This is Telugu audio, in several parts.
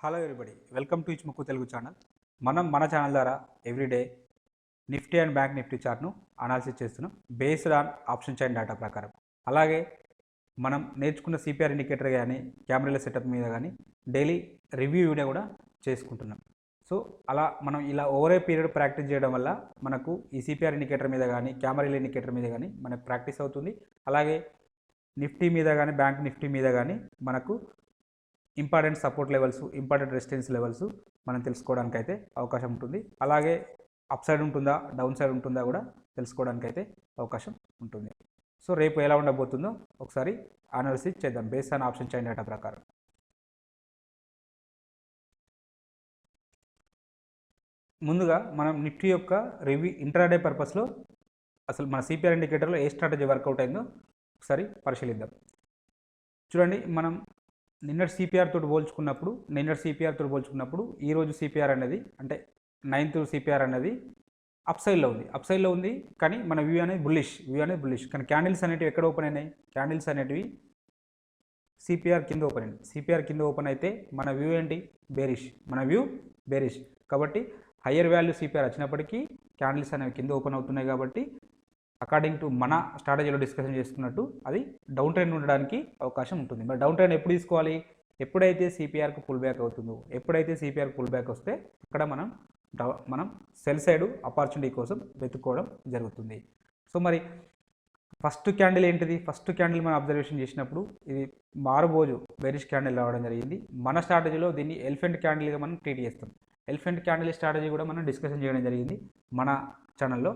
హలో ఎవ్రీబడి, వెల్కమ్ టు ఇచ్ముక్కు తెలుగు ఛానల్. మన ఛానల్ ద్వారా everyday Nifty and bank Nifty చార్ట్ను అనాలిసిస్ చేస్తున్నాం based on option chain data ప్రకారం. అలాగే మనం నేర్చుకున్న సిపిఆర్ ఇండికేటర్ కానీ కెమెరాల సెటప్ మీద కానీ డైలీ రివ్యూ వీడియో కూడా చేసుకుంటున్నాం. సో అలా మనం ఇలా ఓవర్ ఏ పీరియడ్ ప్రాక్టీస్ చేయడం వల్ల మనకు ఈ సిపిఆర్ ఇండికేటర్ మీద కానీ కెమెరాల ఇండికేటర్ మీద కానీ మనకు ప్రాక్టీస్ అవుతుంది. అలాగే నిఫ్టీ మీద కానీ బ్యాంక్ నిఫ్టీ మీద కానీ మనకు important support levels, important resistance levels మనం తెలుసుకోవడానికి అయితే అవకాశం ఉంటుంది. అలాగే అప్ సైడ్ ఉంటుందా, డౌన్ సైడ్ ఉంటుందా కూడా తెలుసుకోవడానికి అయితే అవకాశం ఉంటుంది. సో రేపు ఎలా ఉండబోతుందో ఒకసారి అనాలిసిస్ చేద్దాం based on option chain data ప్రకారం. ముందుగా మనం నిఫ్టీ యొక్క రివ్యూ ఇంట్రాడే పర్పస్లో అసలు మన సిపిఆర్ ఇండికేటర్లో ఏ స్ట్రాటజీ వర్కౌట్ అయిందో ఒకసారి పరిశీలిద్దాం. చూడండి, మనం నిన్నటి సిపిఆర్ తోటి పోల్చుకున్నప్పుడు ఈరోజు సిపిఆర్ అనేది అంటే 9th సిపిఆర్ అనేది అప్ సైడ్లో ఉంది. కానీ మన వ్యూ అనేది బుల్లిష్. కానీ క్యాండిల్స్ అనేటివి ఎక్కడ ఓపెన్ అయినాయి? క్యాండిల్స్ అనేటివి సిపిఆర్ కింద ఓపెన్ అయితే మన వ్యూ ఏంటి? బేరిష్. కాబట్టి హయ్యర్ వాల్యూ సిపిఆర్ వచ్చినప్పటికీ క్యాండిల్స్ అనేవి కింద ఓపెన్ అవుతున్నాయి. కాబట్టి అకార్డింగ్ టు మన స్ట్రాటజీలో డిస్కషన్ చేసుకున్నట్టు అది డౌన్ ట్రెండ్ ఉండడానికి అవకాశం ఉంటుంది. మరి డౌన్ ట్రెండ్ ఎప్పుడు తీసుకోవాలి? ఎప్పుడైతే సిపిఆర్కు పుల్ బ్యాక్ అవుతుందో, ఎప్పుడైతే సిపిఆర్ పుల్ బ్యాక్ వస్తే అక్కడ మనం సెల్ సైడ్ ఆపర్చునిటీ కోసం వెతుక్కోవడం జరుగుతుంది. సో మరి ఫస్ట్ క్యాండిల్ ఏంటిది? ఫస్ట్ క్యాండిల్ మనం అబ్జర్వేషన్ చేసినప్పుడు ఇది మారుబోజు బెరిష్ క్యాండిల్ రావడం జరిగింది. మన స్ట్రాటజీలో దీన్ని ఎలిఫెంట్ క్యాండిల్గా మనం ట్రీట్ చేస్తాం. ఎలిఫెంట్ క్యాండిల్ స్ట్రాటజీ కూడా మనం డిస్కషన్ చేయడం జరిగింది మన ఛానల్లో.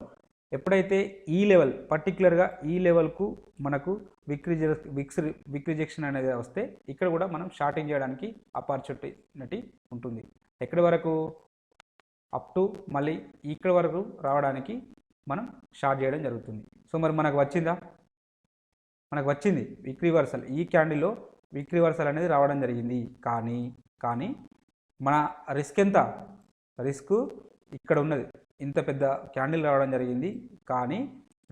ఎప్పుడైతే ఈ లెవెల్, పర్టికులర్గా ఈ లెవెల్కు మనకు విక్ రిజెక్షన్ అనేది వస్తే ఇక్కడ కూడా మనం షార్టింగ్ చేయడానికి ఆపర్చునిటీ ఉంటుంది. ఎక్కడి వరకు? అప్ టు మళ్ళీ ఇక్కడ వరకు రావడానికి మనం షార్ట్ చేయడం జరుగుతుంది. సో మరి మనకు వచ్చింది విక్ రివర్సల్. ఈ క్యాండిల్లో విక్ రివర్సల్ అనేది రావడం జరిగింది. కానీ మన రిస్క్ ఎంత? రిస్క్ ఇక్కడ ఉన్నది, ఇంత పెద్ద క్యాండిల్ రావడం జరిగింది. కానీ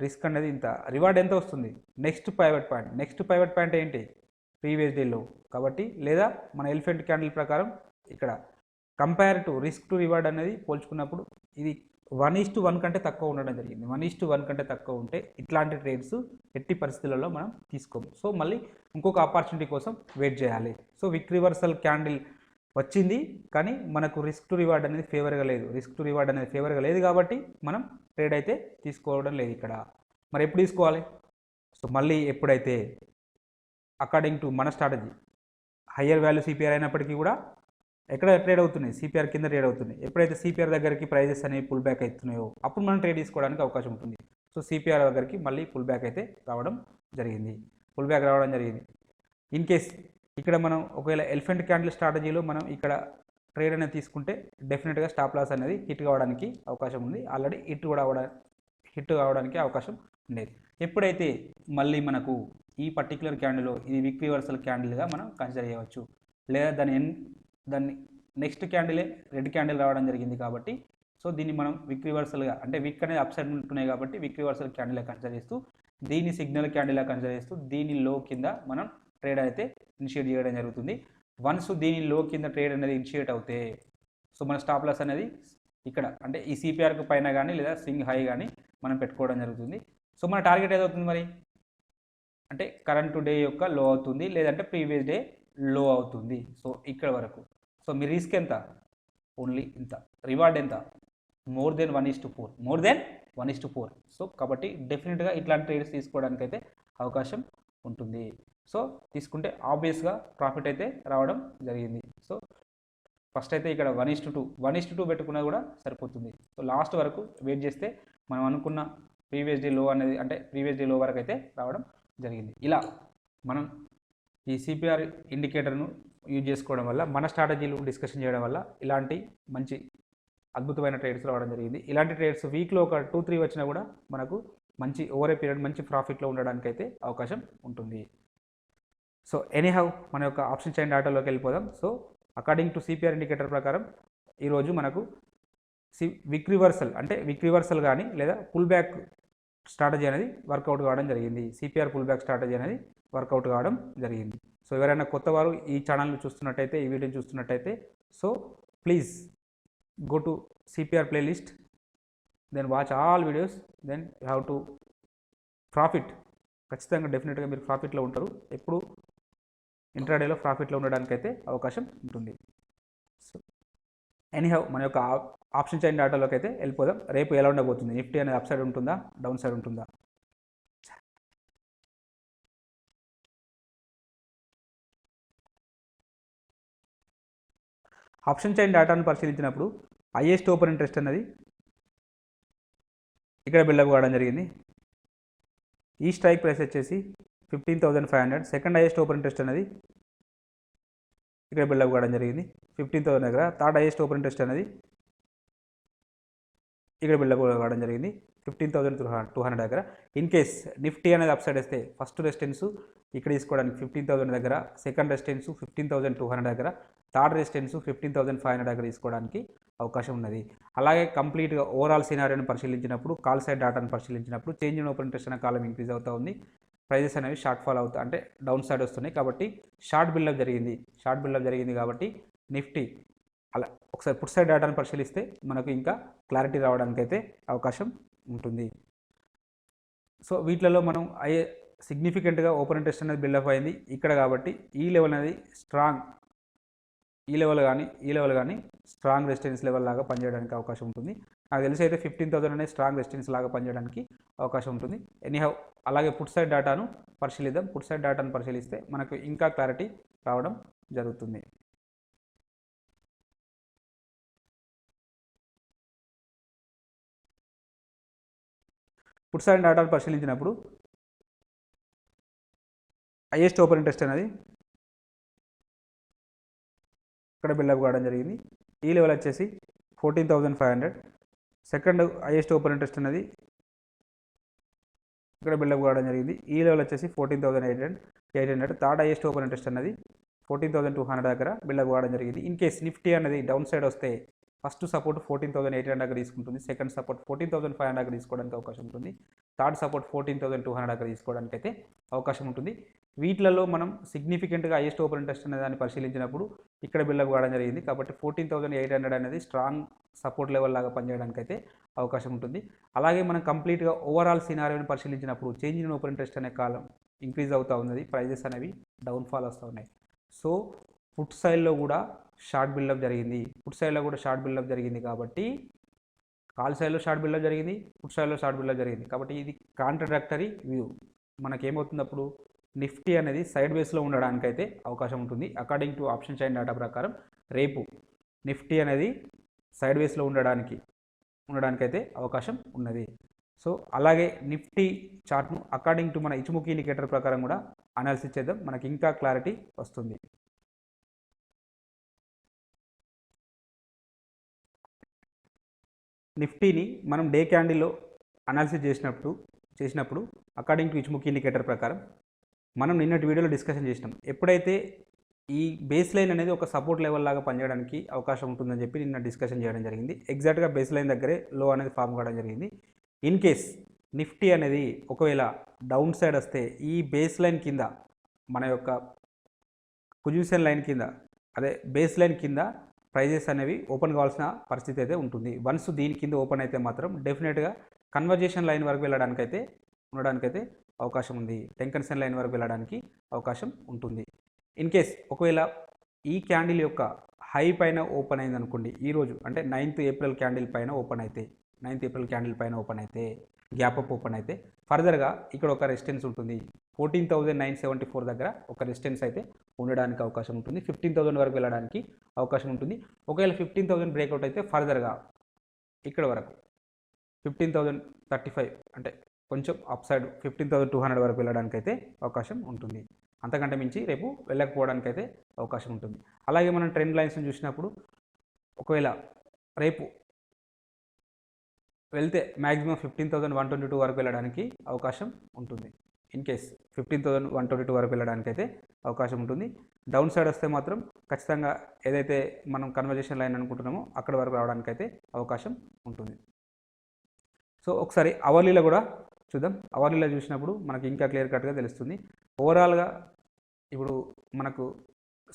రిస్క్ అనేది ఇంత, రివార్డ్ ఎంత వస్తుంది? నెక్స్ట్ పైవట్ పాయింట్ ఏంటి? ప్రీవియస్ డే లో. కాబట్టి లేదా మన ఎలిఫెంట్ క్యాండిల్ ప్రకారం ఇక్కడ compare to risk to reward అనేది పోల్చుకున్నప్పుడు ఇది 1:1 కంటే తక్కువ ఉండడం జరిగింది. 1:1 కంటే తక్కువ ఉంటే ఇట్లాంటి ట్రేడ్స్ ఎట్టి పరిస్థితులలో మనం తీసుకోము. సో మళ్ళీ ఇంకొక ఆపర్చునిటీ కోసం వెయిట్ చేయాలి. సో విక్ రివర్సల్ క్యాండిల్ వచ్చింది, కానీ మనకు రిస్క్ టు రివార్డ్ అనేది ఫేవర్గా లేదు. కాబట్టి మనం ట్రేడ్ అయితే తీసుకోవడం లేదు ఇక్కడ. మరి ఎప్పుడు తీసుకోవాలి? సో మళ్ళీ ఎప్పుడైతే అకార్డింగ్ టు మన స్ట్రాటజీ హయ్యర్ వాల్యూ సిపిఆర్ అయినప్పటికీ కూడా ఎక్కడ ట్రేడ్ అవుతున్నాయి? సిపిఆర్ కింద ట్రేడ్ అవుతున్నాయి. ఎప్పుడైతే సిపిఆర్ దగ్గరికి ప్రైజెస్ అనేవి పుల్ బ్యాక్ అవుతున్నాయో అప్పుడు మనం ట్రేడ్ తీసుకోవడానికి అవకాశం ఉంటుంది. సో సిపిఆర్ దగ్గరికి మళ్ళీ పుల్ బ్యాక్ అయితే రావడం జరిగింది. ఇన్ కేస్ ఇక్కడ మనం ఒకవేళ ఎలిఫెంట్ క్యాండిల్ స్ట్రాటజీలో మనం ఇక్కడ ట్రేడ్ అనేది తీసుకుంటే డెఫినెట్గా స్టాప్ లాస్ అనేది హిట్ కావడానికి అవకాశం ఉంది. ఆల్రెడీ హిట్ కావడానికి అవకాశం ఉండేది. ఎప్పుడైతే మళ్ళీ మనకు ఈ పర్టికులర్ క్యాండిల్లో ఇది విక్ రివర్సల్ క్యాండిల్గా మనం కన్సిడర్ చేయవచ్చు. లేదా దాన్ని నెక్స్ట్ క్యాండిలే రెడ్ క్యాండిల్ రావడం జరిగింది. కాబట్టి సో దీన్ని మనం విక్ రివర్సల్గా, అంటే విక్ అనేది అప్ సైడ్ ఉంటున్నాయి కాబట్టి విక్ రివర్సల్ క్యాండిల్గా కన్సిడర్ చేస్తూ, దీన్ని సిగ్నల్ క్యాండిల్గా కన్సిడర్ చేస్తూ దీని లో కింద మనం ట్రేడ్ అయితే ఇనిషియేట్ చేయడం జరుగుతుంది. వన్స్ దీని లో కింద ట్రేడ్ అనేది ఇనిషియేట్ అవుతే సో మన స్టాప్ లాస్ అనేది ఇక్కడ అంటే ఈ సిపిఆర్కు పైన కానీ లేదా స్వింగ్ హై కానీ మనం పెట్టుకోవడం జరుగుతుంది. సో మన టార్గెట్ ఏదవుతుంది మరి? అంటే కరెంట్ డే యొక్క లో అవుతుంది, లేదంటే ప్రీవియస్ డే లో అవుతుంది. సో ఇక్కడ వరకు. సో మీ రిస్క్ ఎంత? ఓన్లీ ఇంత. రివార్డ్ ఎంత? More than 1:4. సో కాబట్టి డెఫినెట్గా ఇట్లాంటి ట్రేడ్స్ తీసుకోవడానికి అయితే అవకాశం ఉంటుంది. సో తీసుకుంటే ఆబ్వియస్గా ప్రాఫిట్ అయితే రావడం జరిగింది. సో ఫస్ట్ అయితే ఇక్కడ 1:2 పెట్టుకున్నా కూడా సరిపోతుంది. సో లాస్ట్ వరకు వెయిట్ చేస్తే మనం అనుకున్న ప్రీవియస్ డే లో అనేది, అంటే ప్రీవియస్ డే లో వరకు అయితే రావడం జరిగింది. ఇలా మనం ఈ సిపిఆర్ ఇండికేటర్ను యూజ్ చేసుకోవడం వల్ల, మన స్ట్రాటజీలు డిస్కషన్ చేయడం వల్ల ఇలాంటి మంచి అద్భుతమైన ట్రేడ్స్ రావడం జరిగింది. ఇలాంటి ట్రేడ్స్ వీక్లో ఒక 2-3 వచ్చినా కూడా మనకు మంచి ఓవర్ ఏ పీరియడ్ మంచి ప్రాఫిట్లో ఉండడానికి అయితే అవకాశం ఉంటుంది. సో ఎనీహౌ మన యొక్క ఆప్షన్ చైన్ డేటాలోకి వెళ్ళిపోదాం. So according to CPR indicator ప్రకారం ఈరోజు మనకు విక్ రివర్సల్ కానీ లేదా పుల్ బ్యాక్ స్ట్రాటజీ అనేది వర్కౌట్ కావడం జరిగింది. సిపిఆర్ పుల్ బ్యాక్ స్ట్రాటజీ అనేది వర్కౌట్ కావడం జరిగింది. సో ఎవరైనా కొత్త వారు ఈ ఛానల్ని చూస్తున్నట్టయితే, ఈ వీడియోని చూస్తున్నట్టయితే, so please go to CPR playlist, then watch all videos, then you have to profit. ఖచ్చితంగా డెఫినెట్గా మీరు ప్రాఫిట్లో ఉంటారు. ఎప్పుడు ఇంట్రాడేలో ప్రాఫిట్లో ఉండడానికైతే అవకాశం ఉంటుంది. సో ఎనీహౌ మన యొక్క ఆప్షన్ చైన్ డాటాలోకి అయితే వెళ్ళిపోదాం. రేపు ఎలా ఉండబోతుంది, నిఫ్టీ అనేది అప్ సైడ్ ఉంటుందా, డౌన్ సైడ్ ఉంటుందా? ఆప్షన్ చైన్ డేటాను పరిశీలించినప్పుడు హైయెస్ట్ ఓపెన్ ఇంట్రెస్ట్ అన్నది ఇక్కడ బిల్డప్ కావడం జరిగింది. ఈ స్ట్రైక్ ప్రైస్ వచ్చేసి 15,500. సెకండ్ హైయెస్ట్ ఓపెన్ ఇంట్రెస్ట్ అనేది ఇక్కడ బిల్డప్ కావడం జరిగింది 15,000 దగ్గర. థర్డ్ హైయెస్ట్ ఓపెన్ ఇంట్రెస్ట్ అనేది ఇక్కడ బిల్డప్ కావడం జరిగింది 15,200 దగ్గర. ఇన్ కేస్ నిఫ్టీ అనేది అప్ సైడ్ వస్తే ఫస్ట్ రెసిస్టెన్స్ ఇక్కడ తీసుకోవడానికి 15,000 దగ్గర, సెకండ్ రెసిస్టెన్స్ 15,200 దగ్గర, థర్డ్ రెసిస్టెన్స్ 15,500 దగ్గర తీసుకోవడానికి అవకాశం ఉన్నది. అలాగే కంప్లీట్గా ఓవరాల్ సినారియోని పరిశీలించినప్పుడు, కాల్ సైడ్ డాటాను పరిశీలించినప్పుడు చేంజ్ ఇన్ ఓపెన్ ఇంట్రెస్ట్ అనే కాలం ఇంక్రీజ్ అవుతూ ఉంది. ప్రైజెస్ అనేవి షార్ట్ ఫాల్ అవుతాయి, అంటే డౌన్ సైడ్ వస్తున్నాయి. కాబట్టి షార్ట్ బిల్డప్ జరిగింది కాబట్టి నిఫ్టీ అలా ఒకసారి పుట్ సైడ్ డేటాను పరిశీలిస్తే మనకు ఇంకా క్లారిటీ రావడానికి అయితే అవకాశం ఉంటుంది. సో వీటిలలో మనం సిగ్నిఫికెంట్గా ఓపెన్ ఇంట్రెస్ట్ అనేది బిల్డప్ అయింది ఇక్కడ కాబట్టి ఈ లెవెల్ అనేది స్ట్రాంగ్, ఈ లెవెల్ కానీ స్ట్రాంగ్ రెసిస్టెన్స్ లెవెల్ లాగా పనిచేయడానికి అవకాశం ఉంటుంది. నాకు తెలిసి అయితే 15,000 అనేది స్ట్రాంగ్ రెసిస్టెన్స్ లాగా పనిచేయడానికి అవకాశం ఉంటుంది. ఎనీహౌ అలాగే పుట్ సైడ్ డేటాను పరిశీలిద్దాం. పుట్ సైడ్ డేటాను పరిశీలిస్తే మనకు ఇంకా క్లారిటీ రావడం జరుగుతుంది. పుట్ సైడ్ డేటాను పరిశీలించినప్పుడు హైయెస్ట్ ఓపెన్ ఇంట్రెస్ట్ అనేది ఇక్కడ బిల్డప్ కావడం జరిగింది. ఈ లెవెల్ వచ్చేసి 14,500. సెకండ్ హైయెస్ట్ ఓపెన్ ఇంట్రెస్ట్ అనేది ఇక్కడ బిల్డప్ కావడం జరిగింది. ఈ లెవెల్ వచ్చేసి 14,800. థర్డ్ హైయెస్ట్ ఓపెన్ ఇంట్రెస్ట్ అనేది 14,200 దగ్గర బిల్డప్ కావడం జరిగింది. ఇన్ కేస్ నిఫ్టీ అనేది డౌన్ సైడ్ వస్తే ఫస్ట్ సపోర్ట్ 14,800 దగ్గర తీసుకుంటుంది, సెకండ్ సపోర్ట్ 14,500 దగ్గర తీసుకోవడానికి అవకాశం ఉంటుంది, థర్డ్ సపోర్ట్ 14,200 దగ్గర తీసుకోవడానికి అయితే అవకాశం ఉంటుంది. వీటిలలో మనం సిగ్నిఫికెంట్గా హైయెస్ట్ ఓపెన్ ఇంట్రెస్ట్ అనే దాన్ని పరిశీలించినప్పుడు ఇక్కడ బిల్డప్ కావడం జరిగింది కాబట్టి 14,800 అనేది స్ట్రాంగ్ సపోర్ట్ లెవెల్ లాగా పనిచేయడానికి అయితే అవకాశం ఉంటుంది. అలాగే మనం కంప్లీట్గా ఓవరాల్ సినారియోని పరిశీలించినప్పుడు చేంజ్ ఇన్ ఓపెన్ ఇంట్రెస్ట్ అనే కాలం ఇంక్రీజ్ అవుతూ ఉన్నది, ప్రైజెస్ అనేవి డౌన్ఫాల్ వస్తూ ఉన్నాయి. సో పుట్ సైడ్లో కూడా షార్ట్ బిల్డప్ జరిగింది కాబట్టి కాల్ సైడ్లో షార్ట్ బిల్డప్ జరిగింది, పుట్ సైడ్లో షార్ట్ బిల్డప్ జరిగింది కాబట్టి ఇది కాంట్రడక్టరీ వ్యూ. మనకేమవుతుంది అప్పుడు నిఫ్టీ అనేది సైడ్ వేస్లో ఉండడానికైతే అవకాశం ఉంటుంది. According to option chain data ప్రకారం రేపు నిఫ్టీ అనేది సైడ్ వేస్లో ఉండడానికైతే అవకాశం ఉన్నది. సో అలాగే నిఫ్టీ చార్ట్ను అకార్డింగ్ టు మన ఇచుముఖి ఇండికేటర్ ప్రకారం కూడా అనాలిసిస్ చేద్దాం, మనకి ఇంకా క్లారిటీ వస్తుంది. నిఫ్టీని మనం డే క్యాండిల్లో అనాలిసిస్ చేసినప్పుడు అకార్డింగ్ టు ఇచుముఖి ఇండికేటర్ ప్రకారం మనం నిన్నటి వీడియోలో డిస్కషన్ చేసినాం. ఎప్పుడైతే ఈ బేస్ లైన్ అనేది ఒక సపోర్ట్ లెవెల్ లాగా పనిచేయడానికి అవకాశం ఉంటుందని చెప్పి నిన్న డిస్కషన్ చేయడం జరిగింది. ఎగ్జాక్ట్గా బేస్ లైన్ దగ్గరే లో అనేది ఫామ్ కావడం జరిగింది. ఇన్ కేస్ నిఫ్టీ అనేది ఒకవేళ డౌన్ సైడ్ వస్తే ఈ బేస్ లైన్ కింద, మన యొక్క పొజిషన్ లైన్ కింద, అదే బేస్ లైన్ కింద ప్రైజెస్ అనేవి ఓపెన్ కావాల్సిన పరిస్థితి అయితే ఉంటుంది. వన్స్ దీని కింద ఓపెన్ అయితే మాత్రం డెఫినెట్గా కన్వర్జేషన్ లైన్ వరకు ఉండడానికైతే అవకాశం ఉంది, టెంకన్సన్ లైన్ వరకు వెళ్ళడానికి అవకాశం ఉంటుంది. ఇన్ కేస్ ఒకవేళ ఈ క్యాండిల్ యొక్క హై పైన ఓపెన్ అయింది అనుకోండి, ఈరోజు అంటే 9th ఏప్రిల్ క్యాండిల్ పైన ఓపెన్ అయితే గ్యాప్ అప్ ఓపెన్ అయితే ఫర్దర్గా ఇక్కడ ఒక రెసిస్టెన్స్ ఉంటుంది 14,974 దగ్గర ఒక రెసిస్టెన్స్ అయితే ఉండడానికి అవకాశం ఉంటుంది. 15,000 వరకు వెళ్ళడానికి అవకాశం ఉంటుంది. ఒకవేళ 15,000 బ్రేక్అవుట్ అయితే ఫర్దర్గా ఇక్కడ వరకు 15,035 అంటే కొంచెం అప్ సైడ్ 15,200 వరకు వెళ్ళడానికి అయితే అవకాశం ఉంటుంది. అంతకంటే మించి రేపు వెళ్ళకపోవడానికి అయితే అవకాశం ఉంటుంది. అలాగే మనం ట్రెండ్ లైన్స్ని చూసినప్పుడు ఒకవేళ రేపు వెళ్తే మ్యాక్సిమం 15,122 వరకు వెళ్ళడానికి అవకాశం ఉంటుంది. ఇన్ కేస్ 15,122 వరకు వెళ్ళడానికి అయితే అవకాశం ఉంటుంది. డౌన్ సైడ్ వస్తే మాత్రం ఖచ్చితంగా ఏదైతే మనం కన్వర్జేషన్ లైన్ అనుకుంటున్నామో అక్కడ వరకు రావడానికి అయితే అవకాశం ఉంటుంది. సో ఒకసారి అవర్లీలో కూడా చూద్దాం. అవర్లీలో చూసినప్పుడు మనకి ఇంకా క్లియర్ కట్గా తెలుస్తుంది. ఓవరాల్గా ఇప్పుడు మనకు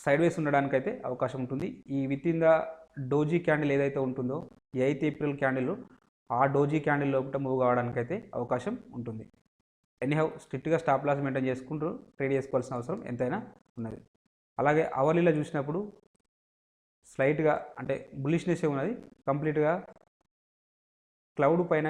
సైడ్ వేస్ ఉండడానికైతే అవకాశం ఉంటుంది. ఈ with in the doji candle ఏదైతే ఉంటుందో 8th ఏప్రిల్ క్యాండిల్, ఆ డోజీ క్యాండిల్ లోపల మూవ్ కావడానికైతే అవకాశం ఉంటుంది. ఎనీహౌ స్ట్రిక్ట్గా స్టాప్ లాస్ మెయింటైన్ చేసుకుంటూ ట్రేడ్ చేసుకోవాల్సిన అవసరం ఎంతైనా ఉన్నది. అలాగే అవర్లీలో చూసినప్పుడు స్లైట్గా అంటే బులిష్నెస్ ఉన్నది. కంప్లీట్గా క్లౌడ్ పైన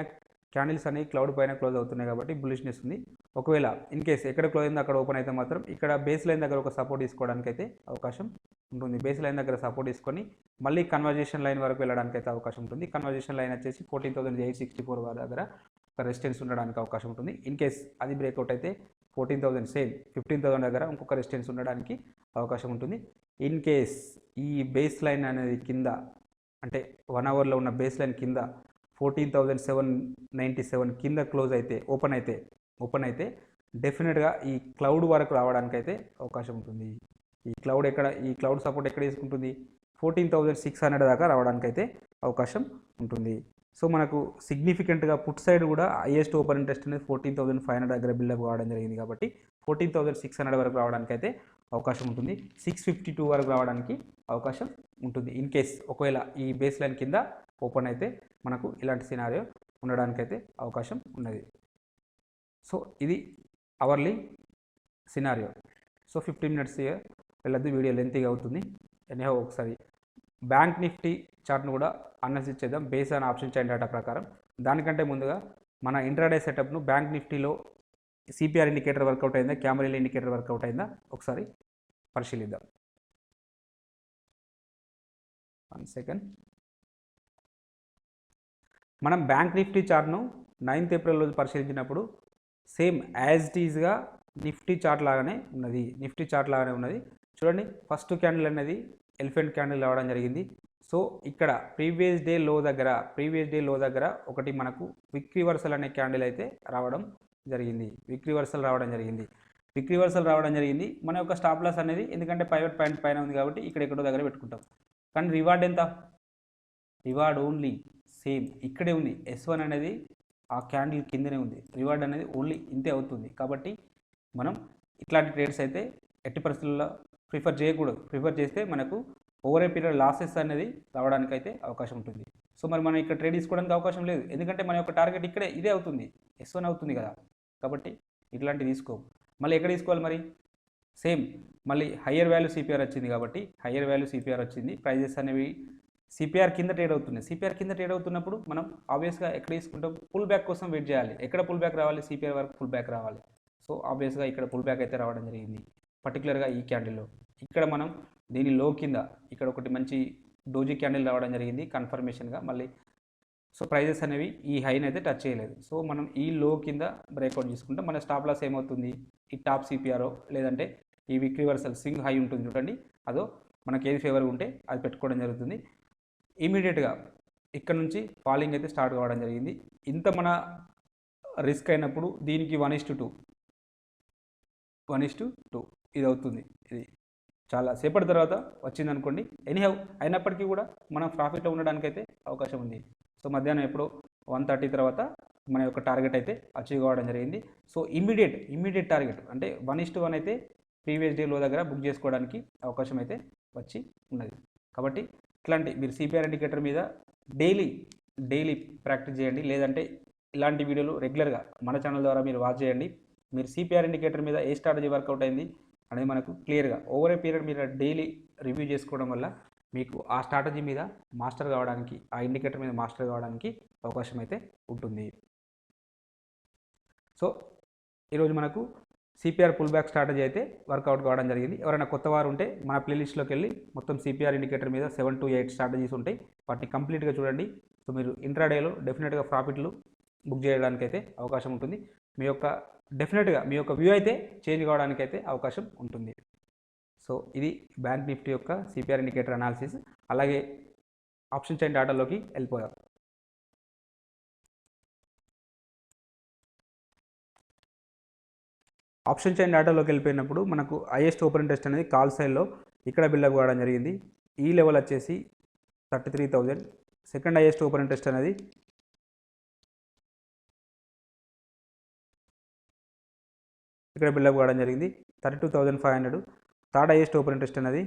క్యాండిల్స్ అనేవి క్లౌడ్ పైన క్లోజ్ అవుతున్నాయి కాబట్టి బులిష్నెస్ ఉంది. ఒకవేళ ఇన్ కేస్ ఎక్కడ క్లోజ్ అయిందో అక్కడ ఓపెన్ అయితే మాత్రం ఇక్కడ బేస్ లైన్ దగ్గర ఒక సపోర్ట్ తీసుకోవడానికి అయితే అవకాశం ఉంటుంది. బేస్ లైన్ దగ్గర సపోర్ట్ తీసుకొని మళ్ళీ కన్వర్జేషన్ లైన్ వరకు వెళ్ళడానికి అయితే అవకాశం ఉంటుంది. కన్వర్జేషన్ లైన్ వచ్చేసి 14,864 దగ్గర ఒక రెసిస్టెన్స్ ఉండడానికి అవకాశం ఉంటుంది. ఇన్ కేస్ అది బ్రేక్అవుట్ అయితే 14,000 సేమ్ 15,000 దగ్గర ఇంకొక రెసిస్టెన్స్ ఉండడానికి అవకాశం ఉంటుంది. ఇన్ కేస్ ఈ బేస్ లైన్ అనేది కింద అంటే 1 అవర్లో ఉన్న బేస్ లైన్ కింద 14,797 కింద క్లోజ్ అయితే ఓపెన్ అయితే డెఫినెట్గా ఈ క్లౌడ్ వరకు రావడానికైతే అవకాశం ఉంటుంది. ఈ క్లౌడ్ సపోర్ట్ ఎక్కడ తీసుకుంటుంది? 14,600 దాకా రావడానికైతే అవకాశం ఉంటుంది. సో మనకు సిగ్నిఫికెంట్గా పుట్ సైడ్ కూడా హైయెస్ట్ ఓపెన్ ఇంట్రెస్ట్ అనేది 14,500 దగ్గర బిల్డప్ కావడం జరిగింది కాబట్టి 14,600 వరకు రావడానికైతే అవకాశం ఉంటుంది. 652 వరకు రావడానికి అవకాశం ఉంటుంది. ఇన్ కేస్ ఒకవేళ ఈ బేస్ లైన్ కింద ఓపెన్ అయితే మనకు ఇలాంటి సినారియో ఉండడానికైతే అవకాశం ఉన్నది. సో ఇది అవర్లీ సినారియో. సో 15 మినిట్స్ వెళ్ళొద్దు, వీడియో లెంతీగా అవుతుంది. ఎనీహౌ ఒకసారి బ్యాంక్ నిఫ్టీ చార్ట్ను కూడా అనాలిసిస్ చేద్దాం base on option chain data ప్రకారం. దానికంటే ముందుగా మన ఇంట్రాడే సెటప్ను బ్యాంక్ నిఫ్టీలో సిపిఆర్ ఇండికేటర్ వర్కౌట్ అయిందా, క్యామరీల ఇండికేటర్ వర్కౌట్ అయిందా ఒకసారి పరిశీలిద్దాం. 1 సెకండ్. మనం బ్యాంక్ నిఫ్టీ చార్ట్ను 9th ఏప్రిల్ రోజు పరిశీలించినప్పుడు సేమ్ యాజ్ ఇట్ ఈజ్గా నిఫ్టీ చార్ట్ లాగానే ఉన్నది. చూడండి, ఫస్ట్ క్యాండిల్ అనేది ఎలిఫెంట్ క్యాండిల్ రావడం జరిగింది. సో ఇక్కడ ప్రీవియస్ డే లో దగ్గర ఒకటి మనకు విక్ రివర్సల్ అనే క్యాండిల్ అయితే రావడం జరిగింది. విక్ రివర్సల్ రావడం జరిగింది. మన యొక్క స్టాప్ లాస్ అనేది ఎందుకంటే ప్రైవేట్ పాయింట్ పైన ఉంది కాబట్టి ఎక్కడో దగ్గర పెట్టుకుంటాం. కానీ రివార్డ్ ఎంత? రివార్డ్ ఓన్లీ సేమ్ ఇక్కడే ఉంది. S1 అనేది ఆ క్యాండిల్ కిందనే ఉంది. రివార్డ్ అనేది ఓన్లీ ఇంతే అవుతుంది. కాబట్టి మనం ఇట్లాంటి ట్రేడ్స్ అయితే ఎట్టి పరిస్థితుల్లో ప్రిఫర్ చేయకూడదు. ప్రిఫర్ చేస్తే మనకు ఓవర్ ఏ పీరియడ్ లాసెస్ అనేది రావడానికైతే అవకాశం ఉంటుంది. సో మరి మనం ఇక్కడ ట్రేడ్ తీసుకోవడానికి అవకాశం లేదు. ఎందుకంటే మన యొక్క టార్గెట్ ఇదే అవుతుంది, S1 అవుతుంది కదా. కాబట్టి ఇట్లాంటివి తీసుకోము. మళ్ళీ ఎక్కడ తీసుకోవాలి మరి? సేమ్ మళ్ళీ హయ్యర్ వాల్యూ సిపిఆర్ వచ్చింది కాబట్టి ప్రైజెస్ అనేవి సిపిఆర్ కింద ట్రేడ్ అవుతున్నప్పుడు మనం ఆబ్వియస్గా ఎక్కడ తీసుకుంటాం? పుల్ బ్యాక్ కోసం వెయిట్ చేయాలి. ఎక్కడ పుల్ బ్యాక్ రావాలి? సిపిఆర్ వరకు పుల్ బ్యాక్ రావాలి. సో ఆబ్వియస్గా ఇక్కడ పుల్ బ్యాక్ అయితే రావడం జరిగింది. పర్టికులర్గా ఈ క్యాండిల్లో ఇక్కడ మనం దీని లో కింద ఇక్కడ ఒకటి మంచి డోజీ క్యాండిల్ రావడం జరిగింది కన్ఫర్మేషన్గా మళ్ళీ. సో ప్రైజెస్ అనేవి ఈ హైని అయితే టచ్ చేయలేదు. సో మనం ఈ లో కింద బ్రేక్అవుట్ చేసుకుంటే మన స్టాప్ లాస్ ఏమవుతుంది? ఈ టాప్ సిపిఆర్ఓ లేదంటే ఈ విక్ రివర్సల్ స్వింగ్ హై ఉంటుంది చూడండి, అదో మనకి ఏది ఫేవర్ ఉంటే అది పెట్టుకోవడం జరుగుతుంది. ఇమీడియట్గా ఇక్కడ నుంచి ఫాలింగ్ అయితే స్టార్ట్ కావడం జరిగింది. ఇంత మన రిస్క్ అయినప్పుడు దీనికి 1:2 ఇది అవుతుంది. ఇది చాలా సేపటి తర్వాత వచ్చింది అనుకోండి. ఎనీహౌ అయినప్పటికీ కూడా మనం ప్రాఫిట్లో ఉండడానికైతే అవకాశం ఉంది. సో మధ్యాహ్నం ఎప్పుడో 1:30 తర్వాత మన యొక్క టార్గెట్ అయితే అచీవ్ కావడం జరిగింది. సో ఇమ్మీడియట్ టార్గెట్ అంటే 1:1 అయితే ప్రీవియస్ డే లో దగ్గర బుక్ చేసుకోవడానికి అవకాశం అయితే వచ్చి ఉన్నది. కాబట్టి ఇట్లాంటి మీరు సిపిఆర్ ఇండికేటర్ మీద డైలీ ప్రాక్టీస్ చేయండి. లేదంటే ఇలాంటి వీడియోలు రెగ్యులర్గా మన ఛానల్ ద్వారా మీరు వాచ్ చేయండి. మీరు సిపిఆర్ ఇండికేటర్ మీద ఏ స్ట్రాటజీ వర్కౌట్ అయింది అనేది మనకు క్లియర్గా ఓవర్ ఏ పీరియడ్ మీరు డైలీ రివ్యూ చేసుకోవడం వల్ల మీకు ఆ స్ట్రాటజీ మీద మాస్టర్ కావడానికి, ఆ ఇండికేటర్ మీద మాస్టర్ కావడానికి అవకాశం అయితే ఉంటుంది. సో ఈరోజు మనకు సిపిఆర్ పుల్ బ్యాక్ స్ట్రాటజీ అయితే వర్కౌట్ కావడం జరిగింది. ఎవరైనా కొత్త వారు ఉంటే మన ప్లేలిస్ట్లోకి వెళ్ళి మొత్తం సిపిఆర్ ఇండికేటర్ మీద 7 to 8 స్ట్రాటజీస్ ఉంటాయి. వాటిని కంప్లీట్గా చూడండి. సో మీరు ఇంట్రాడేలో డెఫినెట్గా ప్రాఫిట్లు బుక్ చేయడానికి అయితే అవకాశం ఉంటుంది. డెఫినెట్గా మీ యొక్క వ్యూ అయితే చేంజ్ కావడానికి అయితే అవకాశం ఉంటుంది. సో ఇది బ్యాంక్ నిఫ్టీ యొక్క సిపిఆర్ ఇండికేటర్ అనాలిసిస్. అలాగే ఆప్షన్ చైన్ డేటాలోకి వెళ్ళిపోయాం. ఆప్షన్ చైన్ డేటాలోకి వెళ్ళిపోయినప్పుడు మనకు హైయెస్ట్ ఓపెన్ ఇంట్రెస్ట్ అనేది కాల్ సైడ్లో ఇక్కడ బిల్డప్ కావడం జరిగింది. ఈ లెవెల్ వచ్చేసి 33,000. సెకండ్ హైయెస్ట్ ఓపెన్ ఇంట్రెస్ట్ అనేది ఇక్కడ బిల్డప్ కావడం జరిగింది 32,500. థర్డ్ హైయెస్ట్ ఓపెన్ ఇంట్రెస్ట్ అనేది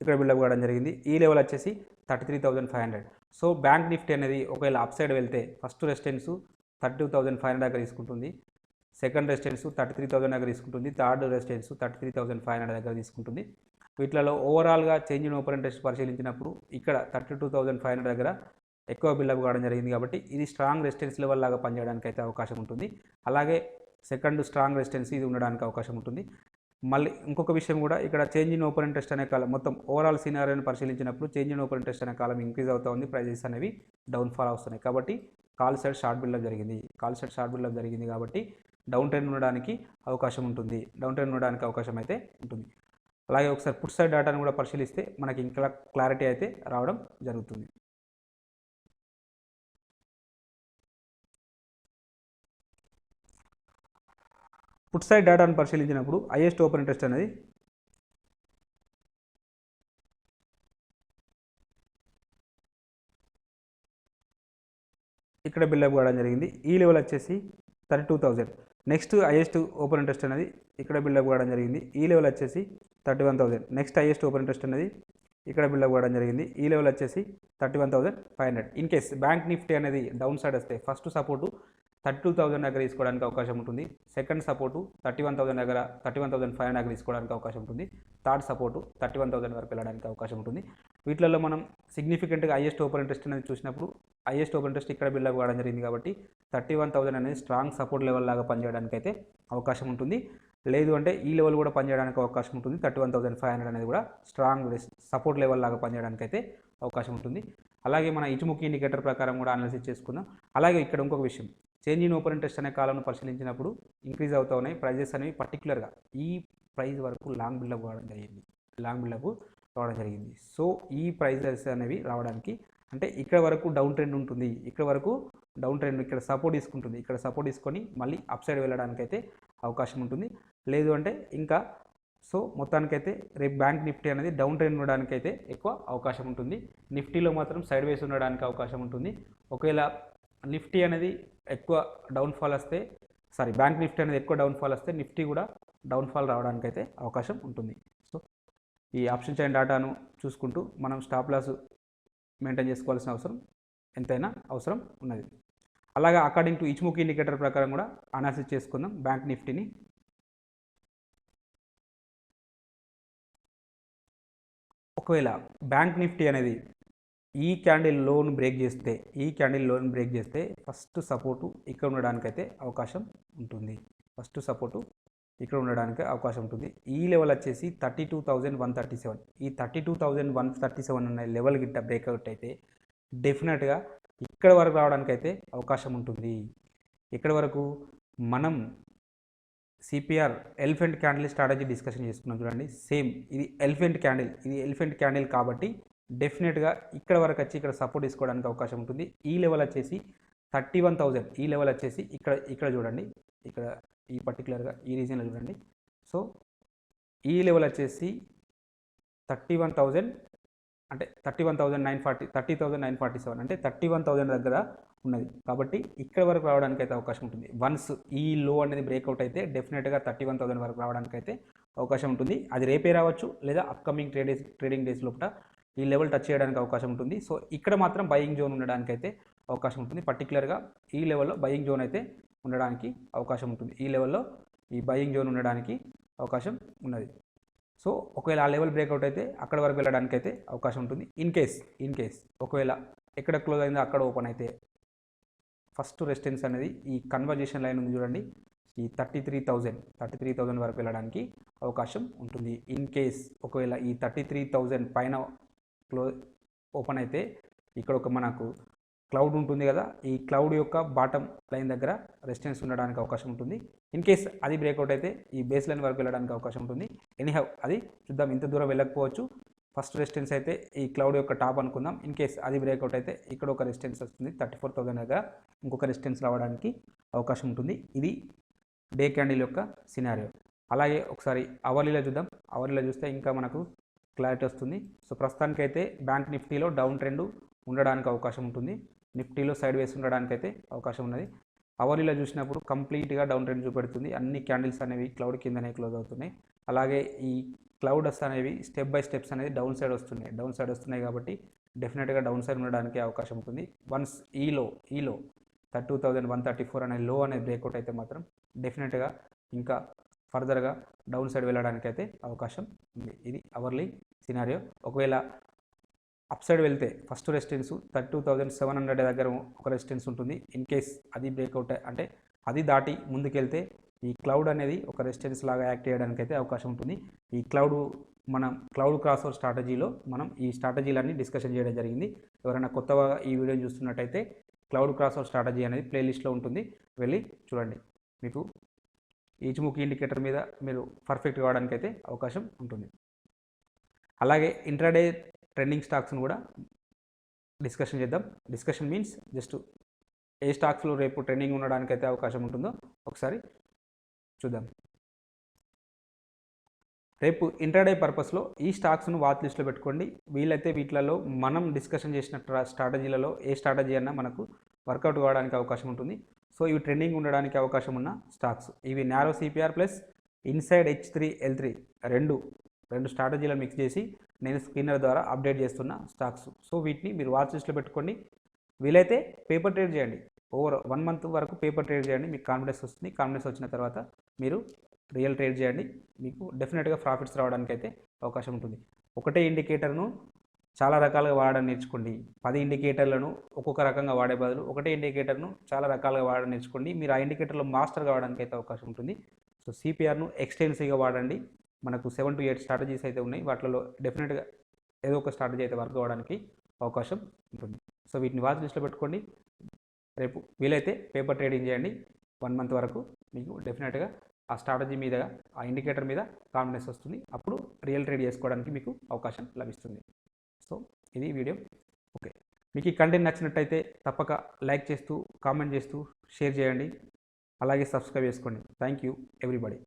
ఇక్కడ బిల్డప్ కావడం జరిగింది. ఈ లెవెల్ వచ్చేసి 33,500. సో బ్యాంక్ నిఫ్టీ అనేది ఒకవేళ అప్ సైడ్ వెళ్తే ఫస్ట్ రెసిస్టెన్స్ 32,500 దగ్గర తీసుకుంటుంది, సెకండ్ రెసిస్టెన్స్ 33,000 దగ్గర తీసుకుంటుంది, థర్డ్ రెసిస్టెన్స్ 33,500 దగ్గర తీసుకుంటుంది. వీటిలో ఓవరాల్గా చేంజ్ ఇన్ ఓపెన్ ఇంట్రెస్ట్ పరిశీలించినప్పుడు ఇక్కడ 32,500 దగ్గర ఎక్కువ బిల్డప్ కావడం జరిగింది కాబట్టి ఇది స్ట్రాంగ్ రెసిస్టెన్స్ లెవెల్ లాగా పనిచేయడానికి అయితే అవకాశం ఉంటుంది. అలాగే సెకండ్ స్ట్రాంగ్ రెసిస్టెన్స్ ఇది ఉండడానికి అవకాశం ఉంటుంది. మళ్ళీ ఇంకొక విషయం కూడా ఇక్కడ చేంజ్ ఇన్ ఓపెన్ ఇంట్రెస్ట్ అనే కాలం మొత్తం ఓవరాల్ సినారియోని పరిశీలించినప్పుడు చేంజ్ ఇన్ ఓపెన్ ఇంట్రెస్ట్ అనే కాలం ఇంక్రీజ్ అవుతూ ఉంది, ప్రైజెస్ అనేవి డౌన్ ఫాల్ అవుతున్నాయి. కాబట్టి కాల్ సైడ్ షార్ట్ బిల్డప్ జరిగింది కాబట్టి డౌన్ ట్రెండ్ ఉండడానికి అవకాశం ఉంటుంది, అయితే ఉంటుంది. అలాగే ఒకసారి పుట్ సైడ్ డేటాను కూడా పరిశీలిస్తే మనకి ఇంకా క్లారిటీ అయితే రావడం జరుగుతుంది. పుట్ సైడ్ డేటాను పరిశీలించినప్పుడు హైయెస్ట్ ఓపెన్ ఇంట్రెస్ట్ అనేది ఇక్కడ బిల్డప్ కావడం జరిగింది. ఈ లెవెల్ వచ్చేసి 32,000. నెక్స్ట్ హైయెస్ట్ ఓపెన్ ఇంట్రెస్ట్ అనేది ఇక్కడ బిల్డప్ కావడం జరిగింది. ఈ లెవెల్ వచ్చేసి 31,000. నెక్స్ట్ హైయెస్ట్ ఓపెన్ ఇంట్రెస్ట్ అనేది ఇక్కడ బిల్డప్ కావడం జరిగింది. ఈ లెవెల్ వచ్చేసి 31,500. ఇన్ కేస్ బ్యాంక్ నిఫ్టీ అనేది డౌన్ సైడ్ వస్తే ఫస్ట్ సపోర్టు 32,000 దగ్గర తీసుకోవడానికి అవకాశం ఉంటుంది, సెకండ్ సపోర్టు 31,500 దగ్గర తీసుకోవడానికి అవకాశం ఉంటుంది, థర్డ్ సపోర్టు 31,000 వరకు వెళ్ళడానికి అవకాశం ఉంటుంది. వీటిలో మనం సిగ్నిఫికెంట్గా హైయెస్ట్ ఓపెన్ ఇంట్రెస్ట్ అనేది చూసినప్పుడు హైయెస్ట్ ఓపెన్ ఇంట్రెస్ట్ ఇక్కడ బిల్డప్ కావడం జరిగింది కాబట్టి 31,000 అనేది స్ట్రాంగ్ సపోర్ట్ లెవెల్ లాగా పనిచేయడానికి అయితే అవకాశం ఉంటుంది. లేదు అంటే ఈ లెవెల్ కూడా పనిచేయడానికి అవకాశం ఉంటుంది. 31,500 అనేది కూడా స్ట్రాంగ్ సపోర్ట్ లెవెల్ లాగా పనిచేయడానికి అయితే అవకాశం ఉంటుంది. అలాగే మన ఇటుముఖి ఇండికేటర్ ప్రకారం కూడా అనాలిసిస్ చేసుకుందాం. అలాగే ఇక్కడ ఇంకొక విషయం, చేంజ్ ఇన్ ఓపెన్ ఇంట్రెస్ట్ అనే కాలంను పరిశీలించినప్పుడు ఇంక్రీజ్ అవుతూ ఉన్నాయి ప్రైజెస్ అనేవి. పర్టికులర్గా ఈ ప్రైస్ వరకు లాంగ్ బిల్డప్ కావడం జరిగింది. సో ఈ ప్రైజెస్ అనేవి రావడానికి అంటే ఇక్కడ వరకు డౌన్ ట్రెండ్ ఉంటుంది, ఇక్కడ సపోర్ట్ తీసుకుంటుంది, ఇక్కడ సపోర్ట్ తీసుకొని మళ్ళీ అప్ సైడ్ వెళ్ళడానికి అయితే అవకాశం ఉంటుంది. లేదు అంటే ఇంకా సో మొత్తానికైతే రేపు బ్యాంక్ నిఫ్టీ అనేది డౌన్ ట్రెండ్ ఉండడానికి అయితే ఎక్కువ అవకాశం ఉంటుంది. నిఫ్టీలో మాత్రం సైడ్ వేస్ ఉండడానికి అవకాశం ఉంటుంది. ఒకవేళ నిఫ్టీ అనేది ఎక్కువ డౌన్ఫాల్ వస్తే బ్యాంక్ నిఫ్టీ అనేది ఎక్కువ డౌన్ఫాల్ వస్తే నిఫ్టీ కూడా డౌన్ఫాల్ రావడానికి అయితే అవకాశం ఉంటుంది. సో ఈ ఆప్షన్ చైన్ డేటాను చూసుకుంటూ మనం స్టాప్ లాస్ మెయింటైన్ చేసుకోవాల్సిన అవసరం ఎంతైనా అవసరం ఉన్నది. అలాగే అకార్డింగ్ టు ఇచ్ముఖి ఇండికేటర్ ప్రకారం కూడా అనాలిసిస్ చేసుకుందాం బ్యాంక్ నిఫ్టీని. ఒకవేళ బ్యాంక్ నిఫ్టీ అనేది ఈ క్యాండిల్ లోన్ బ్రేక్ చేస్తే ఫస్ట్ సపోర్టు ఇక్కడ ఉండడానికైతే అవకాశం ఉంటుంది. ఈ లెవెల్ వచ్చేసి 32,137. ఈ 32,137 అనే లెవెల్ గిట్ట బ్రేక్అవుట్ అయితే డెఫినెట్గా ఇక్కడ వరకు రావడానికి అయితే అవకాశం ఉంటుంది. ఇక్కడ వరకు మనం CPR elephant candle strategy discussion చేసుకున్నాం చూడండి. సేమ్ ఇది ఎలిఫెంట్ క్యాండిల్ కాబట్టి డెఫినెట్గా ఇక్కడ వరకు వచ్చి ఇక్కడ సపోర్ట్ తీసుకోవడానికి అవకాశం ఉంటుంది. ఈ లెవెల్ వచ్చేసి 31,000. ఈ లెవెల్ వచ్చేసి ఇక్కడ చూడండి, ఇక్కడ ఈ పర్టికులర్గా ఈ రీజన్లో చూడండి. సో ఈ లెవెల్ వచ్చేసి 31,000 అంటే 30,947 అంటే 31,000 దగ్గర ఉన్నది కాబట్టి ఇక్కడ వరకు రావడానికి అయితే అవకాశం ఉంటుంది. వన్స్ ఈ లో అనేది బ్రేక్అవుట్ అయితే డెఫినెట్గా 31,000 వరకు రావడానికి అయితే అవకాశం ఉంటుంది. అది రేపే రావచ్చు లేదా అప్కమింగ్ ట్రేడింగ్ డేస్ లోపల ఈ లెవెల్ టచ్ చేయడానికి అవకాశం ఉంటుంది. సో ఇక్కడ మాత్రం బయింగ్ జోన్ ఉండడానికి అయితే అవకాశం ఉంటుంది. పర్టికులర్గా ఈ లెవెల్లో బయింగ్ జోన్ అయితే ఉండడానికి అవకాశం ఉంటుంది. ఈ లెవెల్లో ఈ బయింగ్ జోన్ ఉండడానికి అవకాశం ఉన్నది. సో ఒకవేళ ఆ లెవెల్ బ్రేక్అవుట్ అయితే అక్కడ వరకు వెళ్ళడానికి అయితే అవకాశం ఉంటుంది. ఇన్ కేస్ ఒకవేళ ఎక్కడ క్లోజ్ అయిందో అక్కడ ఓపెన్ అయితే ఫస్ట్ రెసిస్టెన్స్ అనేది ఈ కన్వర్జేషన్ లైన్ ఉంది చూడండి, ఈ 33,000 వరకు వెళ్ళడానికి అవకాశం ఉంటుంది. ఇన్ కేస్ ఒకవేళ ఈ 33,000 పైన ఓపెన్ అయితే ఇక్కడ ఒక మనకు క్లౌడ్ ఉంటుంది కదా, ఈ క్లౌడ్ యొక్క బాటమ్ లైన్ దగ్గర రెసిస్టెన్స్ ఉండడానికి అవకాశం ఉంటుంది. ఇన్ కేస్ అది బ్రేక్అవుట్ అయితే ఈ బేస్ లైన్ వరకు వెళ్ళడానికి అవకాశం ఉంటుంది. ఎనీహౌ అది చూద్దాం, ఇంత దూరం వెళ్ళకపోవచ్చు. ఫస్ట్ రెసిస్టెన్స్ అయితే ఈ క్లౌడ్ యొక్క టాప్ అనుకుందాం. ఇన్ కేస్ అది బ్రేక్అవుట్ అయితే ఇక్కడ ఒక రెసిస్టెన్స్ వస్తుంది 34,000 దగ్గర, ఇంకొక రెసిస్టెన్స్ రావడానికి అవకాశం ఉంటుంది. ఇది డే క్యాండిల్ యొక్క సినారియో. అలాగే ఒకసారి అవర్లీలో చూద్దాం. అవర్లీలో చూస్తే ఇంకా మనకు క్లారిటీ వస్తుంది. సో ప్రస్తుతానికైతే బ్యాంక్ నిఫ్టీలో డౌన్ ట్రెండ్ ఉండడానికి అవకాశం ఉంటుంది, నిఫ్టీలో సైడ్ వేస్ ఉండడానికి అయితే అవకాశం ఉన్నది. అవర్లీలో చూసినప్పుడు కంప్లీట్గా డౌన్ ట్రెండ్ చూపెడుతుంది. అన్ని క్యాండిల్స్ అనేవి క్లౌడ్ కిందనే క్లోజ్ అవుతున్నాయి. అలాగే ఈ క్లౌడ్స్ అనేవి స్టెప్ బై స్టెప్స్ అనేది డౌన్ సైడ్ వస్తున్నాయి కాబట్టి డెఫినెట్గా డౌన్ సైడ్ ఉండడానికి అవకాశం ఉంటుంది. వన్స్ ఈలో 32,134 అనే లో అనేది బ్రేక్అవుట్ అయితే మాత్రం డెఫినెట్గా ఇంకా ఫర్దర్గా డౌన్ సైడ్ వెళ్ళడానికి అయితే అవకాశం ఉంది. ఇది అవర్లీ సినారియో. ఒకవేళ అప్ సైడ్ వెళ్తే ఫస్ట్ రెసిస్టెన్స్ 32,700 దగ్గర ఒక రెసిస్టెన్స్ ఉంటుంది. ఇన్ కేస్ అది బ్రేక్అవుట్ అంటే అది దాటి ముందుకెళ్తే ఈ క్లౌడ్ అనేది ఒక రెసిస్టెన్స్ లాగా యాక్ట్ చేయడానికి అయితే అవకాశం ఉంటుంది. ఈ క్లౌడ్ క్రాస్ ఓవర్ స్ట్రాటజీలో మనం ఈ స్ట్రాటజీలన్నీ డిస్కషన్ చేయడం జరిగింది. ఎవరైనా కొత్తగా ఈ వీడియోని చూస్తున్నట్టయితే క్లౌడ్ క్రాస్ ఓవర్ స్ట్రాటజీ అనేది ప్లేలిస్ట్లో ఉంటుంది, వెళ్ళి చూడండి. మీకు ఈచ్ముఖి ఇండికేటర్ మీద మీరు పర్ఫెక్ట్ కావడానికి అయితే అవకాశం ఉంటుంది. అలాగే ఇంట్రాడే ట్రెండింగ్ స్టాక్స్ను కూడా డిస్కషన్ చేద్దాం. డిస్కషన్ మీన్స్ జస్ట్ ఏ స్టాక్స్లో రేపు ట్రెండింగ్ ఉండడానికి అయితే అవకాశం ఉంటుందో ఒకసారి చూద్దాం. రేపు ఇంట్రాడే పర్పస్లో ఈ స్టాక్స్ను వాచ్ లిస్ట్లో పెట్టుకోండి. వీలైతే వీటిలలో మనం డిస్కషన్ చేసిన స్ట్రాటజీలలో ఏ స్ట్రాటజీ అన్నా మనకు వర్కౌట్ కావడానికి అవకాశం ఉంటుంది. సో ఇవి ట్రెండింగ్ ఉండడానికి అవకాశం ఉన్న స్టాక్స్. ఇవి narrow CPR plus inside H3L3 రెండు స్ట్రాటజీలను మిక్స్ చేసి నేను స్క్రీనర్ ద్వారా అప్డేట్ చేస్తున్న స్టాక్స్. సో వీటిని మీరు వాచ్ లిస్ట్లో పెట్టుకోండి. వీలైతే పేపర్ ట్రేడ్ చేయండి. ఓవర్ 1 మంత్ వరకు పేపర్ ట్రేడ్ చేయండి. మీకు కాన్ఫిడెన్స్ వస్తుంది. కాన్ఫిడెన్స్ వచ్చిన తర్వాత మీరు రియల్ ట్రేడ్ చేయండి. మీకు డెఫినెట్గా ప్రాఫిట్స్ రావడానికి అయితే అవకాశం ఉంటుంది. ఒకటే ఇండికేటర్ను చాలా రకాలుగా వాడడం నేర్చుకోండి. 10 ఇండికేటర్లను ఒక్కొక్క రకంగా వాడే బదులు ఒకటే ఇండికేటర్ను చాలా రకాలుగా వాడడం నేర్చుకోండి. మీరు ఆ ఇండికేటర్లో మాస్టర్ కావడానికి అయితే అవకాశం ఉంటుంది. సో సిపిఆర్ను ఎక్స్టెన్సివ్గా వాడండి. మనకు 7 to 8 స్ట్రాటజీస్ అయితే ఉన్నాయి. వాటిలో డెఫినెట్గా ఏదో ఒక స్ట్రాటజీ అయితే వర్క్ అవ్వడానికి అవకాశం ఉంటుంది. సో వీటిని వాచ్ లిస్ట్లో పెట్టుకోండి. రేపు వీలైతే పేపర్ ట్రేడింగ్ చేయండి. 1 మంత్ వరకు మీకు డెఫినెట్గా ఆ స్ట్రాటజీ మీద, ఆ ఇండికేటర్ మీద కాన్ఫిడెన్స్ వస్తుంది. అప్పుడు రియల్ ట్రేడ్ చేసుకోవడానికి మీకు అవకాశం లభిస్తుంది. సో ఇది వీడియో. ఓకే, మీకు ఈ కంటెంట్ నచ్చినట్టయితే తప్పక లైక్ చేస్తూ, కామెంట్ చేస్తూ, షేర్ చేయండి. అలాగే సబ్స్క్రైబ్ చేసుకోండి. Thank you everybody.